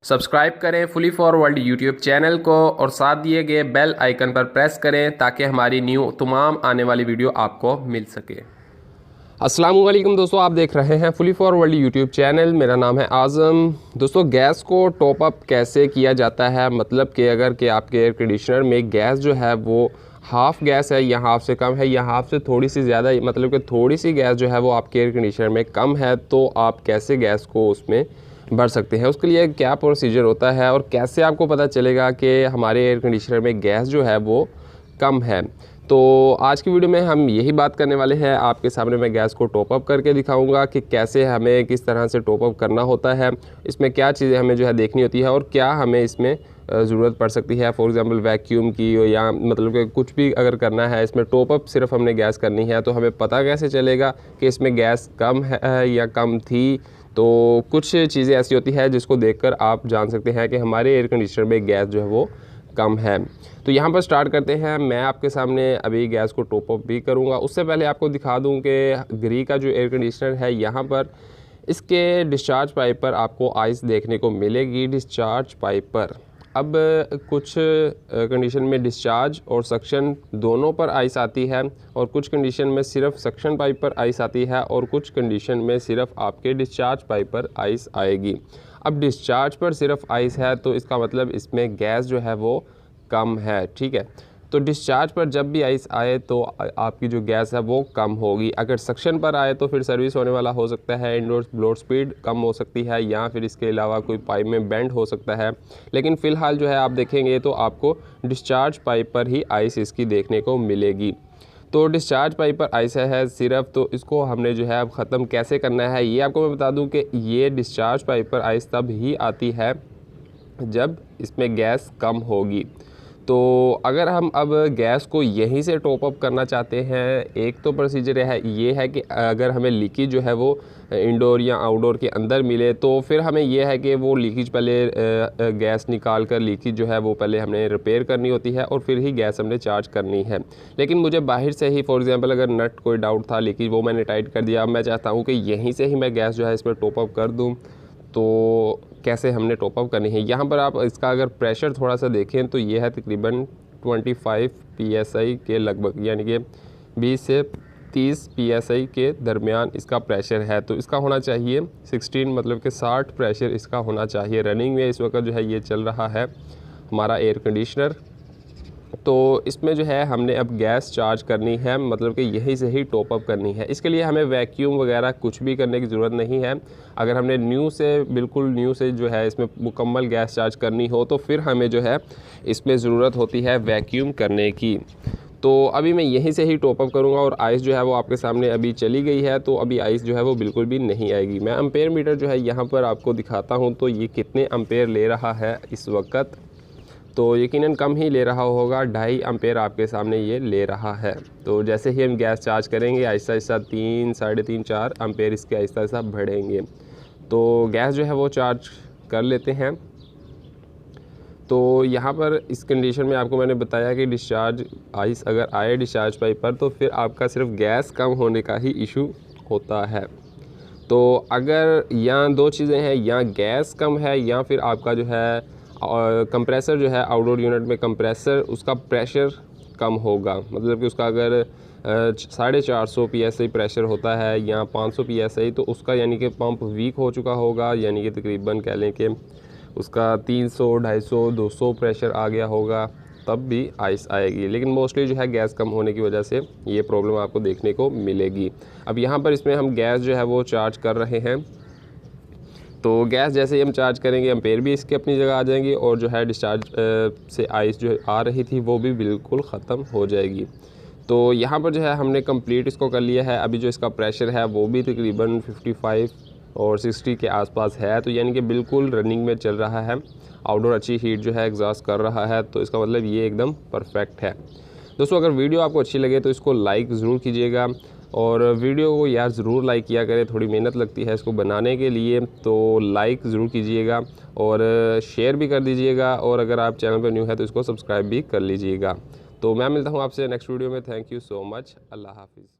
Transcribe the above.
Subscribe करें fully forward YouTube channel को और साथ दिए गए बेल आइकन पर प्रेस करें ताकि हमारी न्यू तमाम आने वाली वीडियो आपको मिल सके। अस्सलाम वालेकुम दोस्तों, आप देख रहे हैं फुली फॉरवर्ड यूट्यूब चैनल। मेरा नाम है आज़म। दोस्तों, गैस को टॉप अप कैसे किया जाता है, मतलब कि अगर कि आपके एयर कंडीशनर में गैस जो है वो हाफ़ गैस है या हाफ़ से कम है या हाफ़ से थोड़ी सी ज़्यादा, मतलब कि थोड़ी सी गैस जो है वो आपके एयर कंडीशनर में कम है, तो आप कैसे गैस को उसमें भर सकते हैं, उसके लिए क्या प्रोसीजर होता है और कैसे आपको पता चलेगा कि हमारे एयर कंडीशनर में गैस जो है वो कम है। तो आज की वीडियो में हम यही बात करने वाले हैं। आपके सामने मैं गैस को टॉप अप करके दिखाऊंगा कि कैसे हमें किस तरह से टॉप अप करना होता है, इसमें क्या चीज़ें हमें जो है देखनी होती है और क्या हमें इसमें ज़रूरत पड़ सकती है। फॉर एग्ज़ाम्पल वैक्यूम की या मतलब कि कुछ भी अगर करना है, इसमें टॉप अप सिर्फ हमने गैस करनी है, तो हमें पता कैसे चलेगा कि इसमें गैस कम है या कम थी। तो कुछ चीज़ें ऐसी होती है जिसको देखकर आप जान सकते हैं कि हमारे एयर कंडीशनर में गैस जो है वो कम है। तो यहाँ पर स्टार्ट करते हैं। मैं आपके सामने अभी गैस को टॉप अप भी करूँगा। उससे पहले आपको दिखा दूँ कि ग्री का जो एयर कंडीशनर है, यहाँ पर इसके डिस्चार्ज पाइप पर आपको आइस देखने को मिलेगी। डिस्चार्ज पाइप पर अब कुछ कंडीशन में डिस्चार्ज और सक्शन दोनों पर आइस आती है, और कुछ कंडीशन में सिर्फ सक्शन पाइप पर आइस आती है, और कुछ कंडीशन में सिर्फ आपके डिस्चार्ज पाइप पर आइस आएगी। अब डिस्चार्ज पर सिर्फ आइस है तो इसका मतलब इसमें गैस जो है वो कम है, ठीक है। तो डिस्चार्ज पर जब भी आइस आए तो आपकी जो गैस है वो कम होगी। अगर सक्शन पर आए तो फिर सर्विस होने वाला हो सकता है, इंडोर ब्लोअर स्पीड कम हो सकती है, या फिर इसके अलावा कोई पाइप में बेंड हो सकता है। लेकिन फ़िलहाल जो है आप देखेंगे तो आपको डिस्चार्ज पाइप पर ही आइस इसकी देखने को मिलेगी। तो डिस्चार्ज पाइप पर आइस है सिर्फ, तो इसको हमने जो है अब ख़त्म कैसे करना है ये आपको मैं बता दूं कि ये डिस्चार्ज पाइप पर आइस तब ही आती है जब इसमें गैस कम होगी। तो अगर हम अब गैस को यहीं से टॉप अप करना चाहते हैं, एक तो प्रोसीजर ये है कि अगर हमें लीकेज जो है वो इंडोर या आउटडोर के अंदर मिले, तो फिर हमें ये है कि वो लीकेज पहले गैस निकाल कर लीकेज जो है वो पहले हमने रिपेयर करनी होती है और फिर ही गैस हमने चार्ज करनी है। लेकिन मुझे बाहर से ही फॉर एग्ज़ाम्पल अगर नट कोई डाउट था लीकेज, वो मैंने टाइट कर दिया। अब मैं चाहता हूँ कि यहीं से ही मैं गैस जो है इसमें टॉप अप कर दूँ। तो कैसे हमने टॉप अप करनी है, यहाँ पर आप इसका अगर प्रेशर थोड़ा सा देखें तो ये है तकरीबन 25 PSI के लगभग, यानी कि 20 से 30 PSI के दरमियान इसका प्रेशर है। तो इसका होना चाहिए 16, मतलब कि 60 प्रेशर इसका होना चाहिए। रनिंग में इस वक्त जो है ये चल रहा है हमारा एयर कंडीशनर। तो इसमें जो है हमने अब गैस चार्ज करनी है, मतलब कि यहीं से ही टॉप अप करनी है। इसके लिए हमें वैक्यूम वगैरह कुछ भी करने की ज़रूरत नहीं है। अगर हमने बिल्कुल न्यू से जो है इसमें मुकम्मल गैस चार्ज करनी हो तो फिर हमें जो है इसमें ज़रूरत होती है वैक्यूम करने की। तो अभी मैं यहीं से ही टॉप अप करूँगा और आइस जो है वो आपके सामने अभी चली गई है, तो अभी आइस जो है वो बिल्कुल भी नहीं आएगी। मैं एम्पेयर मीटर जो है यहाँ पर आपको दिखाता हूँ, तो ये कितने एम्पेयर ले रहा है इस वक्त। तो यकीनन कम ही ले रहा होगा, 2.5 एम्पेयर आपके सामने ये ले रहा है। तो जैसे ही हम गैस चार्ज करेंगे आहिस्ता आहिस्ता 3, 3.5, 4 एम्पेयर इसके आहिस्ता आहिस्ता बढ़ेंगे। तो गैस जो है वो चार्ज कर लेते हैं। तो यहाँ पर इस कंडीशन में आपको मैंने बताया कि डिस्चार्ज आइस अगर आए डिस्चार्ज पाइप पर तो फिर आपका सिर्फ गैस कम होने का ही इशू होता है। तो अगर या दो चीज़ें हैं, या गैस कम है या फिर आपका जो है और कंप्रेसर जो है आउटडोर यूनिट में कंप्रेसर उसका प्रेशर कम होगा, मतलब कि उसका अगर 450 PSI प्रेशर होता है या 500 PSI, तो उसका यानी कि पंप वीक हो चुका होगा, यानी कि तकरीबन कह लें कि उसका 300, 250, 200 प्रेशर आ गया होगा, तब भी आइस आएगी। लेकिन मोस्टली जो है गैस कम होने की वजह से ये प्रॉब्लम आपको देखने को मिलेगी। अब यहाँ पर इसमें हम गैस जो है वो चार्ज कर रहे हैं। तो गैस जैसे ही हम चार्ज करेंगे एम्पेयर भी इसके अपनी जगह आ जाएंगे, और जो है डिस्चार्ज से आइस जो आ रही थी वो भी बिल्कुल ख़त्म हो जाएगी। तो यहाँ पर जो है हमने कंप्लीट इसको कर लिया है। अभी जो इसका प्रेशर है वो भी तकरीबन 55 और 60 के आसपास है, तो यानी कि बिल्कुल रनिंग में चल रहा है। आउटडोर अच्छी हीट जो है एग्जॉस्ट कर रहा है, तो इसका मतलब ये एकदम परफेक्ट है। दोस्तों, अगर वीडियो आपको अच्छी लगे तो इसको लाइक ज़रूर कीजिएगा, और वीडियो को यार ज़रूर लाइक किया करें, थोड़ी मेहनत लगती है इसको बनाने के लिए, तो लाइक ज़रूर कीजिएगा और शेयर भी कर दीजिएगा, और अगर आप चैनल पर न्यू है तो इसको सब्सक्राइब भी कर लीजिएगा। तो मैं मिलता हूँ आपसे नेक्स्ट वीडियो में। Thank you so much. अल्लाह हाफिज़।